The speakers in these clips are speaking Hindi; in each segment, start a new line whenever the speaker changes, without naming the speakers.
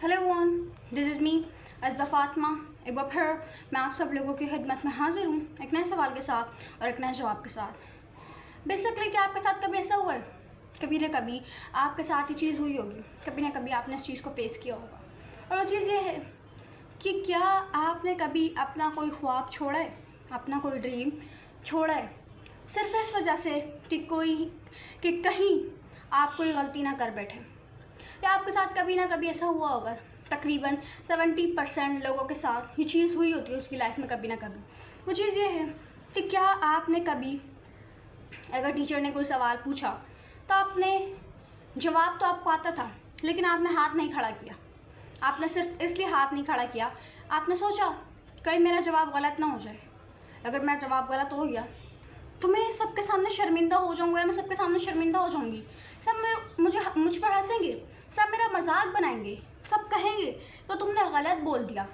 Hello everyone, this is me Azba Fatima. एक बार फिर मैं आप सब लोगों की खिदमत में हाजिर हूँ एक नए सवाल के साथ और एक नए जवाब के साथ। बेसिकली क्या आपके साथ कभी ऐसा हुआ है? कभी ना कभी आपके साथ ये चीज़ हुई होगी, कभी ना कभी आपने इस चीज़ को फेस किया होगा। और वो चीज़ ये है कि क्या आपने कभी अपना कोई ख्वाब छोड़ा है, अपना कोई ड्रीम छोड़ा है सिर्फ इस वजह से कि कहीं आप कोई गलती ना कर बैठे। या आपके साथ कभी ना कभी ऐसा हुआ होगा, तकरीबन 70% लोगों के साथ ये चीज़ हुई होती है उसकी लाइफ में कभी ना कभी। वो चीज़ ये है कि क्या आपने कभी, अगर टीचर ने कोई सवाल पूछा तो आपने जवाब तो आपको आता था लेकिन आपने हाथ नहीं खड़ा किया। आपने सिर्फ इसलिए हाथ नहीं खड़ा किया, आपने सोचा कहीं मेरा जवाब गलत ना हो जाए। अगर मेरा जवाब गलत हो गया तो मैं सबके सामने शर्मिंदा हो जाऊँगा या मैं सबके सामने शर्मिंदा हो जाऊँगी। सब मुझ पर हंसेंगे, सब मेरा मजाक बनाएंगे, सब कहेंगे तो तुमने गलत बोल दिया।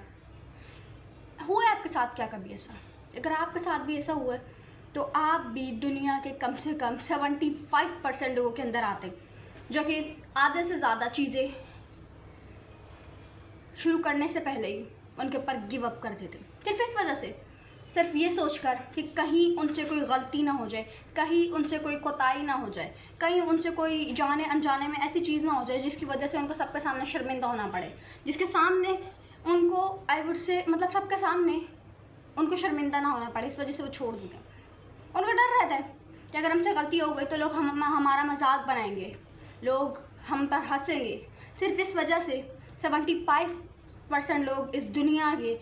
हुआ है आपके साथ क्या कभी ऐसा? अगर आपके साथ भी ऐसा हुआ है तो आप भी दुनिया के कम से कम 75% लोगों के अंदर आते हैं जो कि आधे से ज़्यादा चीज़ें शुरू करने से पहले ही उनके ऊपर गिव अप कर देते, सिर्फ इस वजह से, सिर्फ ये सोचकर कि कहीं उनसे कोई गलती ना हो जाए, कहीं उनसे कोई कोताही ना हो जाए, कहीं उनसे कोई जाने अनजाने में ऐसी चीज़ ना हो जाए जिसकी वजह से उनको सबके सामने शर्मिंदा होना पड़े, जिसके सामने उनको मतलब सबके सामने उनको शर्मिंदा ना होना पड़े। इस वजह से वो छोड़ देते हैं। उनको डर रहता है कि अगर हमसे गलती हो गई तो लोग हमारा मजाक बनाएंगे, लोग हम पर हंसेंगे। सिर्फ इस वजह से 75% लोग इस दुनिया के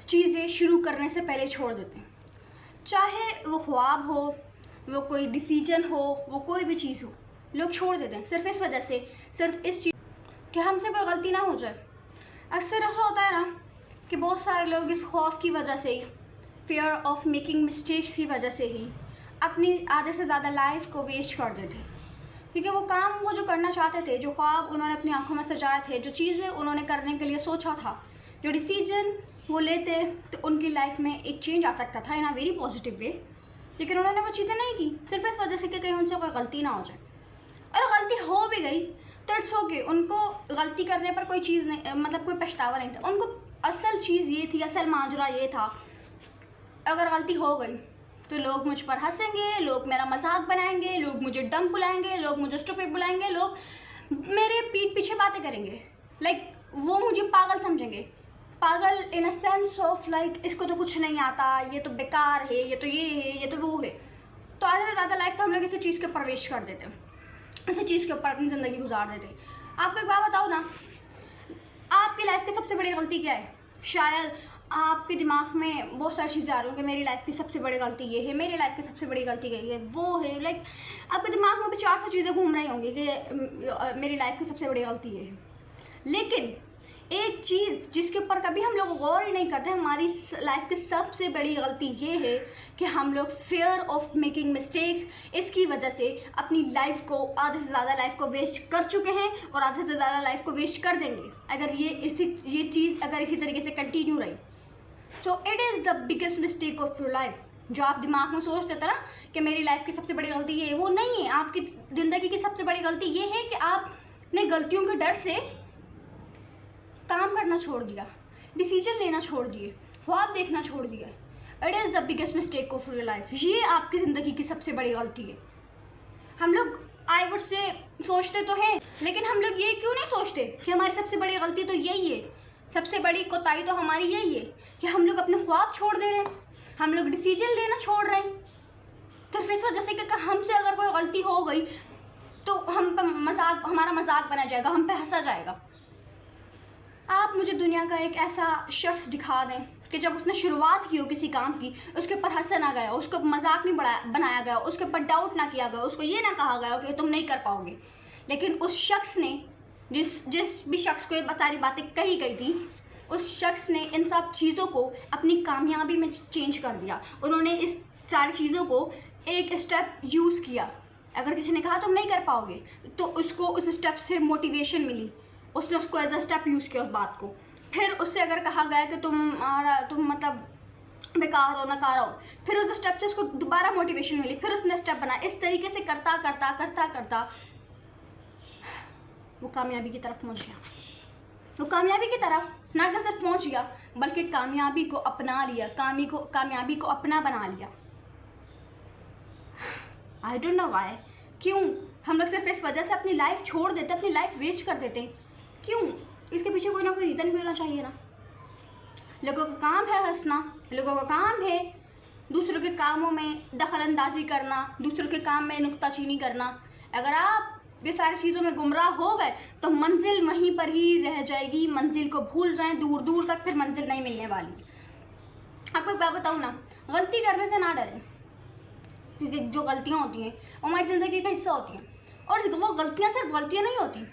चीज़ें शुरू करने से पहले छोड़ देते हैं। चाहे वो ख्वाब हो, वो कोई डिसीजन हो, वो कोई भी चीज़ हो, लोग छोड़ देते हैं सिर्फ इस वजह से, सिर्फ इस चीज़ कि हमसे कोई गलती ना हो जाए। अक्सर ऐसा होता है ना कि बहुत सारे लोग इस खौफ की वजह से ही, फियर ऑफ मेकिंग मिस्टेक्स की वजह से ही अपनी आधे से ज़्यादा लाइफ को वेस्ट कर देते हैं। क्योंकि वो काम वो जो करना चाहते थे, जो ख्वाब उन्होंने अपनी आंखों में सजाए थे, जो चीज़ें उन्होंने करने के लिए सोचा था, जो डिसीजन वो लेते तो उनकी लाइफ में एक चेंज आ सकता था इन अ वेरी पॉजिटिव वे, लेकिन उन्होंने वो चीज़ें नहीं की सिर्फ इस वजह से कि कहीं उनसे कोई गलती ना हो जाए। और गलती हो भी गई तो इट्स ओके, उनको गलती करने पर कोई चीज़ नहीं, मतलब कोई पछतावा नहीं था। उनको असल चीज़ ये थी, असल माजरा ये था, अगर गलती हो गई तो लोग मुझ पर हंसेंगे, लोग मेरा मजाक बनाएंगे, लोग मुझे डम बुलाएंगे, लोग मुझे स्टूपिड बुलाएंगे, लोग मेरे पीठ पीछे बातें करेंगे, लाइक वो मुझे पागल समझेंगे। पागल इन अ सेंस ऑफ लाइक इसको तो कुछ नहीं आता, ये तो बेकार है, ये तो ये है, ये तो वो है। तो आधे से ज़्यादा लाइफ तो हम लोग इसी चीज़ के ऊपर वेस्ट कर देते हैं, इसी चीज़ के ऊपर अपनी ज़िंदगी गुजार देते हैं। आपको एक बात बताओ ना, आपकी लाइफ की सबसे बड़ी गलती क्या है? शायद आपके दिमाग में बहुत सारी चीज़ें आ रही हैं कि मेरी लाइफ की सबसे बड़ी गलती ये है, मेरी लाइफ की सबसे बड़ी गलती ये है, वो है, लाइक आपके दिमाग में भी 400 चीज़ें घूम रही होंगी कि मेरी लाइफ की सबसे बड़ी गलती ये है। लेकिन एक चीज़ जिसके ऊपर कभी हम लोग गौर ही नहीं करते, हमारी लाइफ की सबसे बड़ी गलती ये है कि हम लोग फियर ऑफ मेकिंग मिस्टेक्स, इसकी वजह से अपनी लाइफ को, आधे से ज़्यादा लाइफ को वेस्ट कर चुके हैं और आधे से ज़्यादा लाइफ को वेस्ट कर देंगे अगर ये चीज़ अगर इसी तरीके से कंटिन्यू रही। So it is the biggest mistake of your life. जो आप दिमाग में सोचते थे ना कि मेरी लाइफ की सबसे बड़ी गलती ये है, वो नहीं है। आपकी ज़िंदगी की सबसे बड़ी गलती ये है कि आपने गलतियों के डर से काम करना छोड़ दिया, डिसीजन लेना छोड़ दिए, ख्वाब देखना छोड़ दिया। It is the biggest mistake of your life. ये आपकी ज़िंदगी की सबसे बड़ी गलती है। हम लोग आई वुड से सोचते तो हैं, लेकिन हम लोग ये क्यों नहीं सोचते कि हमारी सबसे बड़ी गलती तो यही है, सबसे बड़ी कोताही तो हमारी यही है कि हम लोग अपने ख्वाब छोड़ दे रहे हैं, हम लोग डिसीजन लेना छोड़ रहे हैं सिर्फ इस वजह से कि हमसे अगर कोई गलती हो गई तो हम पर हमारा मजाक बना जाएगा, हम पे हंसा जाएगा। आप मुझे दुनिया का एक ऐसा शख्स दिखा दें कि जब उसने शुरुआत की हो किसी काम की, उसके ऊपर हंसा ना गया, उसको मजाक नहीं बनाया गया, उसके ऊपर डाउट ना किया गया, उसको ये ना कहा गया कि तुम नहीं कर पाओगे। लेकिन उस शख्स ने, जिस भी शख्स को ये सारी बातें कही गई थी, उस शख्स ने इन सब चीज़ों को अपनी कामयाबी में चेंज कर दिया। उन्होंने इस सारी चीज़ों को एक स्टेप यूज़ किया। अगर किसी ने कहा तुम नहीं कर पाओगे तो उसको उस स्टेप से मोटिवेशन मिली, उसने उसको एज अ स्टेप यूज़ किया उस बात को। फिर उससे अगर कहा गया कि तुम मतलब बेकार हो, नकार हो, फिर उस स्टेप से उसको दोबारा मोटिवेशन मिली, फिर उसने स्टेप बनाया। इस तरीके से करता करता करता करता वो कामयाबी की तरफ पहुंच गया। वो कामयाबी की तरफ ना कि सिर्फ पहुँच गया, बल्कि कामयाबी को अपना लिया, कामयाबी को अपना बना लिया। आई डोंट नो वाई, क्यों हम लोग सिर्फ इस वजह से अपनी लाइफ छोड़ देते हैं, अपनी लाइफ वेस्ट कर देते हैं? क्यों? इसके पीछे कोई ना कोई रीज़न भी होना चाहिए ना। लोगों का काम है हंसना, लोगों का काम है दूसरों के कामों में दखल अंदाजी करना, दूसरों के काम में नुक्ताचीनी करना। अगर आप ये सारी चीज़ों में गुमराह हो गए तो मंजिल वहीं पर ही रह जाएगी। मंजिल को भूल जाएं दूर दूर तक, फिर मंजिल नहीं मिलने वाली। आपको एक बात बताऊँ ना, गलती करने से ना डरें, क्योंकि जो गलतियाँ होती हैं वो हमारी ज़िंदगी का हिस्सा होती हैं। और वो गलतियाँ सिर्फ गलतियाँ नहीं होती।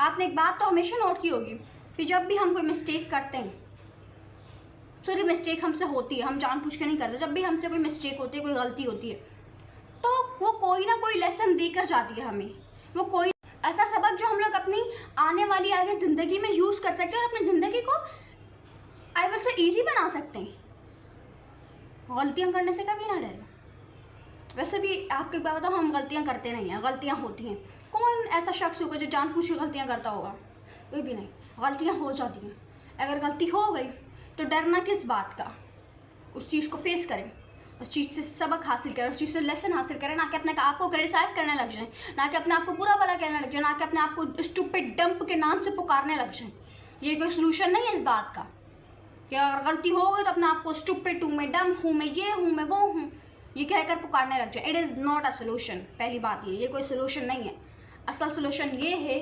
आपने एक बात तो हमेशा नोट की होगी कि जब भी हम कोई मिस्टेक करते हैं, सॉरी मिस्टेक हमसे होती है, हम जानबूझ के नहीं करते, जब भी हमसे कोई मिस्टेक होती है, कोई गलती होती है, तो वो कोई ना कोई लेसन देकर जाती है हमें। वो कोई ऐसा सबक जो हम लोग अपनी आने वाली आगे ज़िंदगी में यूज़ कर सकते हैं और अपनी ज़िंदगी को आई विल से ईजी बना सकते हैं। गलतियाँ करने से कभी ना डरें। वैसे भी आपके बात बताओ, हम गलतियाँ करते नहीं हैं, गलतियाँ होती हैं। कौन ऐसा शख्स होगा जो जानबूझ के गलतियाँ करता होगा? कोई भी नहीं। गलतियाँ हो जाती हैं। अगर गलती हो गई तो डरना किस बात का? उस चीज़ को फेस करें, उस चीज़ से सबक हासिल करें, उस चीज़ से लेसन हासिल करें, ना कि अपने आप को क्रिटिसाइज करने लग जाएं, ना कि अपने आप को बुरा भला कहने लग जाए, ना कि अपने आप को स्टूपिड डंप के नाम से पुकारने लग जाएं। ये कोई सोल्यूशन नहीं है इस बात का कि अगर गलती हो गई तो अपने आप को स्टूपिड हूँ मैं, डंप हूँ मैं, ये हूँ मैं, वो हूँ, ये कहकर पुकारने लग जाए। It is not a solution. पहली बात ये कोई सोल्यूशन नहीं है। असल सोल्यूशन ये है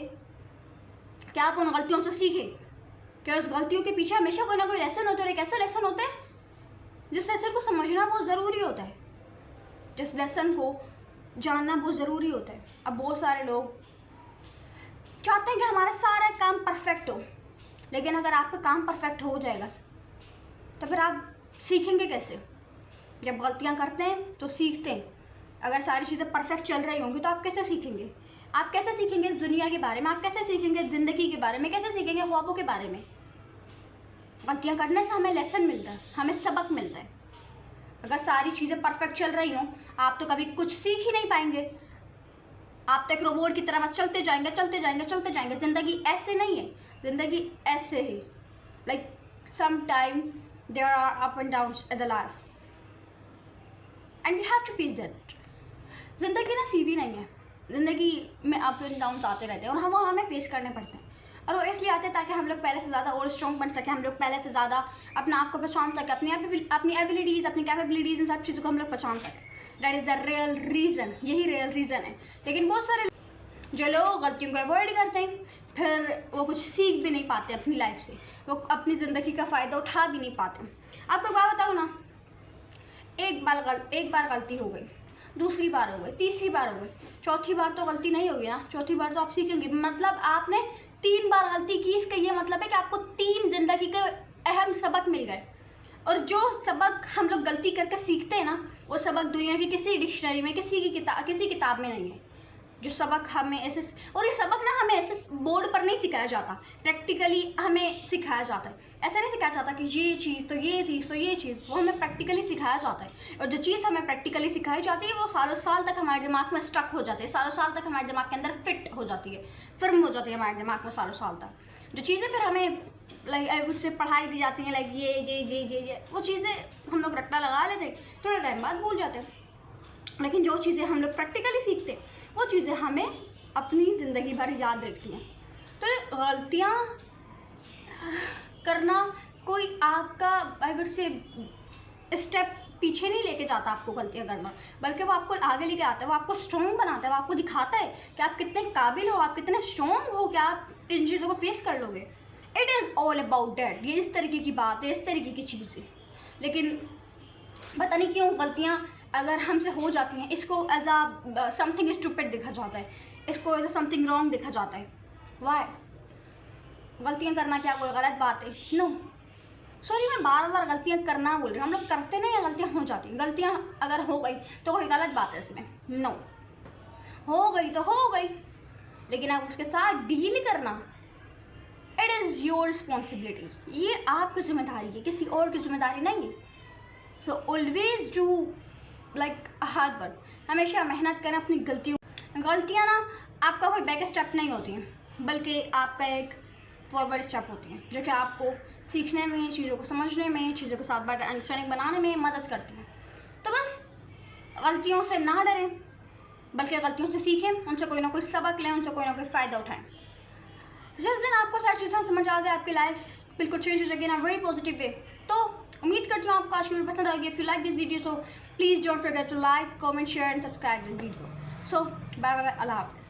कि आप उन गलतियों से सीखें, कि उस गलतियों के पीछे हमेशा कोई ना कोई लेसन होता है। एक ऐसा लेसन होता है जिस लेसन को समझना बहुत ज़रूरी होता है, जिस लेसन को जानना बहुत ज़रूरी होता है। अब बहुत सारे लोग चाहते हैं कि हमारा सारा काम परफेक्ट हो, लेकिन अगर आपका काम परफेक्ट हो जाएगा तो फिर आप सीखेंगे कैसे? जब गलतियाँ करते हैं तो सीखते हैं। अगर सारी चीज़ें परफेक्ट चल रही होंगी तो आप कैसे सीखेंगे? आप कैसे सीखेंगे इस दुनिया के बारे में? आप कैसे सीखेंगे ज़िंदगी के बारे में? कैसे सीखेंगे ख्वाबों के बारे में? गलतियाँ करने से हमें लेसन मिलता है, हमें सबक मिलता है। अगर सारी चीज़ें परफेक्ट चल रही हों, आप तो कभी कुछ सीख ही नहीं पाएंगे। आप तो एक रोबोट की तरह बस चलते जाएंगे, चलते जाएंगे, चलते जाएंगे। ज़िंदगी ऐसे नहीं है, ज़िंदगी ऐसे है। Like some time there are up and downs in the life and we have to face that. ज़िंदगी ना सीधी नहीं है, ज़िंदगी में अप एंड डाउन्स आते रहते हैं और हमें फेस करने पड़ते हैं। और वो इसलिए आते हैं ताकि हम लोग पहले से ज़्यादा और स्ट्रॉन्ग बन सकें, हम लोग पहले से ज़्यादा अपने आप को पहचान सकें, अपनी एबिलिटीज़, अपनी कैपेबिलिटीज़, इन सब चीज़ों को हम लोग पहचान सकें। That is the real reason, यही रियल रीज़न है। लेकिन बहुत सारे जो लोग गलतियों को अवॉइड करते हैं, फिर वो कुछ सीख भी नहीं पाते अपनी लाइफ से, वो अपनी ज़िंदगी का फ़ायदा उठा भी नहीं पाते। आपको बात बताऊँ ना, एक बार गलती हो गई, दूसरी बार हो गई, तीसरी बार हो गई, चौथी बार तो गलती नहीं होगी ना। चौथी बार तो आप सीखेंगे। मतलब आपने 3 बार गलती की, इसका ये मतलब है कि आपको 3 जिंदगी के अहम सबक मिल गए। और जो सबक हम लोग गलती करके सीखते हैं ना, वो सबक दुनिया की किसी डिक्शनरी में, किसी किताब में नहीं है। जो सबक हमें ऐसे, और ये सबक ना हमें ऐसे बोर्ड पर नहीं सिखाया जाता, प्रैक्टिकली हमें सिखाया जाता है। ऐसा नहीं सिखाया जाता कि ये चीज़ तो ये चीज़ तो ये चीज़, वो हमें प्रैक्टिकली सिखाया जाता है। और जो चीज़ हमें प्रैक्टिकली सिखाई जाती है वो सालों साल तक हमारे दिमाग में स्टक हो जाती है, सालों साल तक हमारे दिमाग के अंदर फिट हो जाती है, फिर्म हो जाती है हमारे दिमाग में सालों साल तक। जो चीज़ें फिर हमें लाइक उससे पढ़ाई दी जाती हैं, लाइक ये वो चीज़ें हम लोग रट्टा लगा लेते, थोड़े टाइम बाद भूल जाते हैं। लेकिन जो चीज़ें हम लोग प्रैक्टिकली सीखते वो चीज़ें हमें अपनी ज़िंदगी भर याद रखती हैं। तो गलतियाँ करना कोई आपका आई वुड से स्टेप पीछे नहीं लेके जाता आपको गलतियाँ करना, बल्कि वो आपको आगे लेके आता है, वो आपको स्ट्रॉन्ग बनाता है, वो आपको दिखाता है कि आप कितने काबिल हो, आप कितने स्ट्रॉन्ग हो, कि आप इन चीज़ों को फेस कर लोगे। It is all about that. ये इस तरीके की बात है, इस तरीके की चीज़ है। लेकिन पता नहीं क्यों गलतियाँ अगर हमसे हो जाती हैं, इसको एज आ समथिंग स्टूपिड देखा जाता है, इसको एज आ समथिंग रॉन्ग देखा जाता है। वाई? गलतियाँ करना क्या कोई गलत बात है? नो, सॉरी, मैं बार बार गलतियाँ करना बोल रही हूँ। हम लोग करते नहीं हैं, गलतियाँ हो जाती हैं। गलतियाँ अगर हो गई तो कोई गलत बात है इसमें? नो, हो गई तो हो गई, लेकिन अब उसके साथ डील करना, इट इज़ योर रिस्पॉन्सिबिलिटी। ये आपकी जिम्मेदारी है, किसी और की जिम्मेदारी नहीं है। So always do like hard work. हमेशा मेहनत करें अपनी गलतियाँ ना आपका कोई बैक स्टेप नहीं होती हैं, बल्कि आपका एक फॉरवर्ड स्टेप होती हैं, जो कि आपको सीखने में, चीज़ों को समझने में, चीज़ों को साथ बार अंडरस्टैंडिंग बनाने में मदद करती हैं। तो बस गलतियों से ना डरें, बल्कि गलतियों से सीखें, उनसे कोई ना कोई सबक लें, उनसे कोई ना कोई फ़ायदा उठाएं। जिस दिन आपको सारी चीज़ें समझ आ गया, आपकी लाइफ बिल्कुल चेंज हो जाएगी इन अ वेरी पॉजिटिव वे। तो उम्मीद करती हूँ आपको आज की वीडियो पसंद आएगी। If you like this video so please don't forget to like, comment, share and subscribe this video. So bye bye, अल्लाह हाफिज़।